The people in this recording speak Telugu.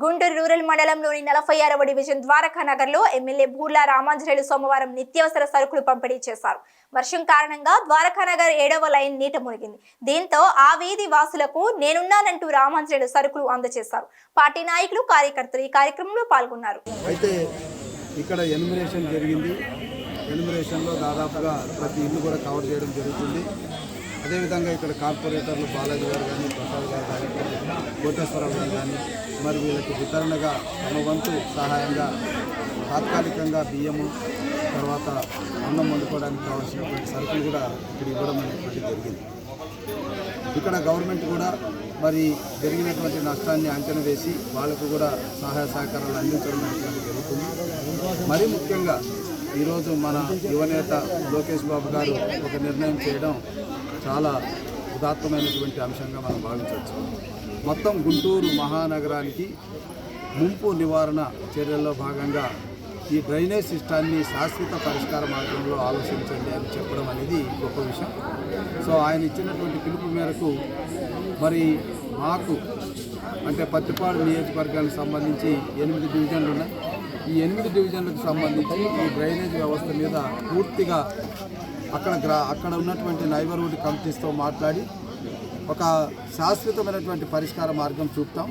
గుంటూరు రూరల్ మండలంలోని 46వ డివిజన్ ద్వారకా నగర్లో ఎమ్మెల్యే బూర్ల రామాంజనేయులు సోమవారం నిత్యావసర సరుకులు పంపిణీ చేశారు. వర్షం కారణంగా ద్వారకా నగర్ 7వ లైన్ నీట మునిగింది. దీంతో ఆ వీధి వాసులకు నేనున్నానంటూ రామాంజనేయులు సరుకులు అందజేశారు. పార్టీ నాయకులు, కార్యకర్తలు ఈ కార్యక్రమంలో పాల్గొన్నారు. అయితే ఇక్కడ ఎన్యుమరేషన్ జరిగింది. ఎన్యుమరేషన్లో దాదాపుగా ప్రతి ఇల్లు కూడా కవర్ చేయడం జరుగుతుంది. అదేవిధంగా ఇక్కడ కార్పొరేటర్లు బాలాజీ గారు కానీ, ప్రసాద్ గారు కానీ, కోటేశ్వరరావు గారు కానీ మరి వీళ్ళకి వితరణగా తమ వంతు సహాయంగా తాత్కాలికంగా బియ్యము, తర్వాత అన్నం వండుకోవడానికి కావాల్సినటువంటి సరుకులు కూడా ఇక్కడ ఇవ్వడం అనేటువంటి జరిగింది. ఇక్కడ గవర్నమెంట్ కూడా మరి జరిగినటువంటి నష్టాన్ని అంచనా వేసి వాళ్ళకు కూడా సహాయ సహకారాలు అందించడం అనేటువంటి జరుగుతుంది. మరీ ముఖ్యంగా ఈరోజు మన యువనేత లోకేష్ బాబు గారు ఒక నిర్ణయం చేయడం చాలా ఉదాత్తమైనటువంటి అంశంగా మనం భావించవచ్చు. మొత్తం గుంటూరు మహానగరానికి ముంపు నివారణ చర్యల్లో భాగంగా ఈ డ్రైనేజ్ సిస్టాన్ని శాశ్వత పరిష్కార మార్గంలో ఆలోచించండి అని చెప్పడం అనేది గొప్ప విషయం. సో ఆయన ఇచ్చినటువంటి పిలుపు మేరకు మరి మాకు అంటే పత్తిపాడు నియోజకవర్గానికి సంబంధించి 8 డివిజన్లు ఉన్నాయి. ఈ 8 డివిజన్లకు సంబంధించి ఈ డ్రైనేజ్ వ్యవస్థ మీద పూర్తిగా అక్కడ ఉన్నటువంటి నైబర్హుడ్ కమిటీస్తో మాట్లాడి ఒక శాశ్వతమైనటువంటి పరిష్కార మార్గం చూపుతాం.